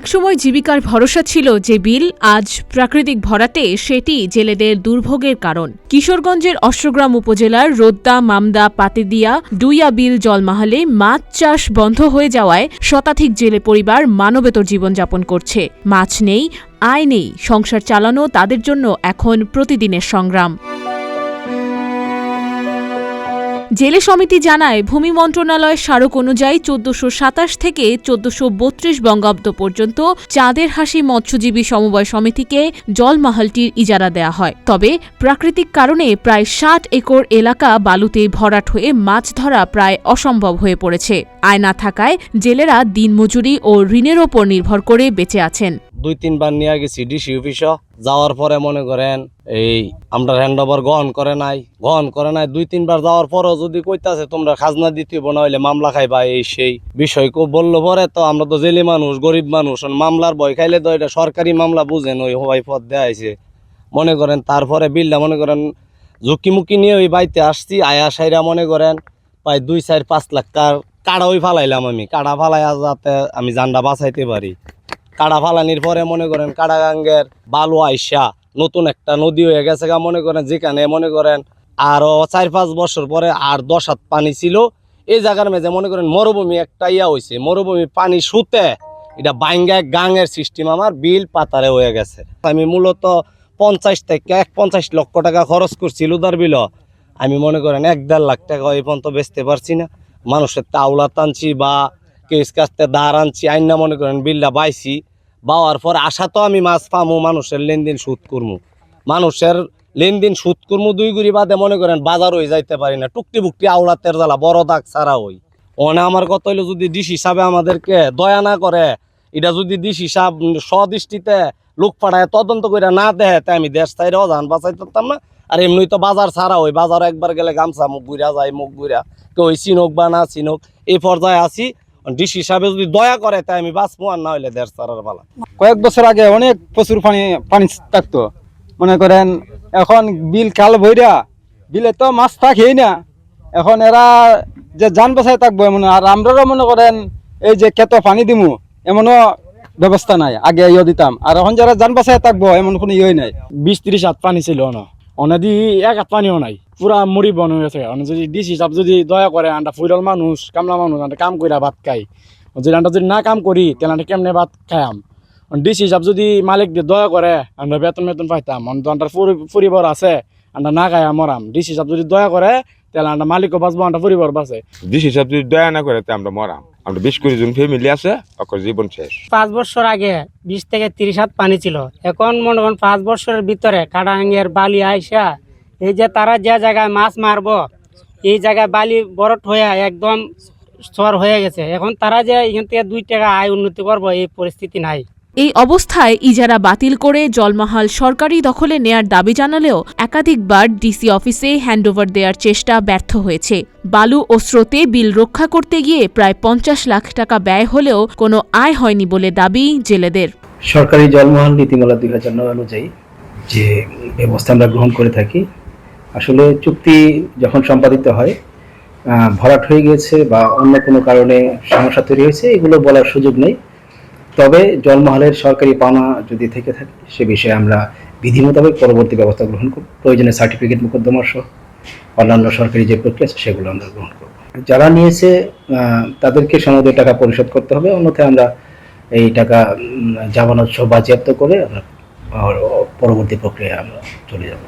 একসময় জীবিকার ভরসা ছিল যে বিল, আজ প্রাকৃতিক ভরাতে সেটি জেলেদের দুর্ভোগের কারণ। কিশোরগঞ্জের অষ্টগ্রাম উপজেলার রোদ্দা, মামদা, পাতেদিয়া, ডুইয়া বিল জলমহলে মাছ চাষ বন্ধ হয়ে যাওয়ায় শতাধিক জেলে পরিবার মানবেতর জীবনযাপন করছে। মাছ নেই, আয় নেই, সংসার চালানো তাদের জন্য এখন প্রতিদিনের সংগ্রাম। জেলে সমিতি জানায়, ভূমি মন্ত্রণালয়ের স্মারক অনুযায়ী ১৪২৭ থেকে ১৪৩২ বঙ্গাব্দ পর্যন্ত চাঁদের হাসি মৎস্যজীবী সমবায় সমিতিকে জলমহলটির ইজারা দেয়া হয়। তবে প্রাকৃতিক কারণে প্রায় ৬০ একর এলাকা বালুতে ভরাট হয়ে মাছ ধরা প্রায় অসম্ভব হয়ে পড়েছে। আয় না থাকায় জেলেরা দিনমজুরি ও ঋণের ওপর নির্ভর করে বেঁচে আছেন। ২-৩ বার নিয়ে গেছি ডিসি অফিসে, যাওয়ার পরে মনে করেন এই আমরা হ্যান্ডওভার গ্রহণ করে নাই ২-৩ বার যাওয়ার পরও যদি কইতাছে তোমরা খাজনা দিতে না হইলে মামলা খাইবা, এই সেই বিষয় বললো পরে তো আমরা তো জেলে মানুষ, গরিব মানুষ, মামলার ভয় খাইলে তো এটা সরকারি মামলা বুঝেন, ওই হওয়াই পথ দেওয়া হয়েছে মনে করেন। তারপরে বিলটা মনে করেন ঝুঁকিমুখি নিয়ে ওই বাড়িতে আসছি, আয়া সাইরা মনে করেন প্রায় ২-৪-৫ লাখ কাড়া ওই ফালাইলাম আমি, কাড়া ফালাইয়া যাতে আমি জানটা বাঁচাইতে পারি। কাড়া ফালানির পরে মনে করেন কাড়াগাঙ্গের বালু আইসা নতুন একটা নদী হয়ে গেছে গা, মনে করেন যেখানে মনে করেন আরো ৪-৫ বছর পরে আর ১০ হাত পানি ছিল। এই জায়গার মেঝে মনে করেন মরুভূমি একটা ইয়া হয়েছে, মরুভূমি পানি শুতে এটা বাইঙ্গা গাঙের সিস্টেম আমার বিল পাতারে হয়ে গেছে। আমি মূলত ৫০ থেকে ১৫০ লক্ষ টাকা খরচ করছি লুদার বিল, আমি মনে করেন ১-১.৫ লাখ টাকা এই পর্যন্ত বেচতে পারছি না। মানুষের তাওলা টানছি বা কেস কাছতে দাঁড় আনছি, আইনা মনে করেন বিলটা বাইছি, বাওয়ার পর আশা তো আমি মাছ পামু, মানুষের লেনদেন সুদ করমু, মানুষের লেনদেন সুদ করমু। ২ গুড়ি বাদে মনে করেন বাজার হয়ে যাইতে পারি না, টুকটি বুকটি আওলাতের জ্বালা বড় দাগ ছাড়া হই ওনে। আমার কথা হইলো যদি ডিস হিসাবে আমাদেরকে দয়া না করে, এটা যদি ডিস হিসাব সদৃষ্টিতে লোক পাঠায় তদন্ত করে না দেয়, তাই আমি দেশ চাইরাও যান বাঁচাই পারতাম না। আর এমনি তো বাজার ছাড়া হই, বাজার একবার গেলে গামছা মুখ ঘুরা যায়, মুখ ঘুরা কেউ চিনুক বা না চিনুক এই পর্যায়ে আছি। ডিস হিসাবে যদি দয়া করে তাই আমি বাঁচবো, আর না হইলে দেশ ছাড়ার পালা। কয়েক বছর আগে অনেক প্রচুর পানি থাকতো, মনে করেন এখন বিল কাল ভইরা বিলে তো মাছ থাকেই না। এখন এরা যে যান বাসায় থাকবো এমন, আর আমরাও মনে করেন এই যে কেত পানি দিমু এমনও ব্যবস্থা নাই, আগে ইয়ে দিতাম। আর এখন যারা যান বাসায় থাকবো এমন কোনো ইয়ে নাই। ২০-৩০ হাত পানি ছিল না, অনেদি ১ হাত পানিও নাই, পুরা মুড়ি বন হয়ে গেছে। যদি ডিস হিসাব যদি দয়া করে, আমরা ফুরল মানুষ, কামলা মানুষ, আমরা কাম কইরা ভাত খাই, যদি আমরা যদি না কাম করি তাহলে আমরা কেমনে ভাত খাইম। ডিস হিসাব যদি মালিক দিয়ে দয়া করে আমরা বেতন পাইতাম, আমরা পরিবার আছে আমরা না খাই মরাম। ডিস হিসাব যদি দয়া করে তাহলে আমরা মালিকও বাঁচবো, আমরা পরিবার বাঁচে। ডিস হিসাব যদি দয়া না করে আমরা মরাম। আমরা ২০-২০ জন ফ্যামিলি আছে, ওর জীবন শেষ। ৫ বছর আগে ২০ থেকে ৩০ হাত পানি ছিল, এখন মনে করেন 5 বছরের ভিতরে কাটাঙ্গের বালি আইসা এই যে তারা যে জায়গায় মাছ মারবো এই জায়গায় বালি বরট হয়ে একদম স্তর হয়ে গেছে। এখন তারা যে এখান থেকে ২ টাকা আয় উন্নতি করবো এই পরিস্থিতি নাই। এই অবস্থায় ইজারা বাতিল করে জলমহল সরকারি দখলে নেয়ার দাবি জানালেও একাধিকবার ডিসি অফিসে হ্যান্ডওভার দেওয়ার চেষ্টা ব্যর্থ হয়েছে। বালু ও স্রোতে বিল রক্ষা করতে গিয়ে প্রায় ৫০ লাখ টাকা ব্যয় হলেও কোনো আয় হয়নি বলে দাবি জেলেদের। সরকারি জলমহল নীতিমালা ২০০৯ অনুযায়ী যে ব্যবস্থা আমরা গ্রহণ করে থাকি, আসলে চুক্তি যখন সম্পাদিত হয় ভরাট হয়ে গিয়েছে বা অন্য কোনো কারণে সমস্যা তৈরি হয়েছে এগুলো বলার সুযোগ নেই। তবে জলমহলের সরকারি পাওনা যদি থেকে থাকে সে বিষয়ে আমরা বিধি মোতাবেক পরবর্তী ব্যবস্থা গ্রহণ করব। প্রয়োজনে সার্টিফিকেট মোকদ্দমা সহ অন্যান্য সরকারি যে প্রক্রিয়া আছে সেগুলো আমরা গ্রহণ করব। যারা নিয়েছে তাদেরকে সমুদয় টাকা পরিশোধ করতে হবে, অন্যথায় আমরা এই টাকা জামানত সহ বাজেয়াপ্ত করে আমরা পরবর্তী প্রক্রিয়ায় আমরা চলে যাব।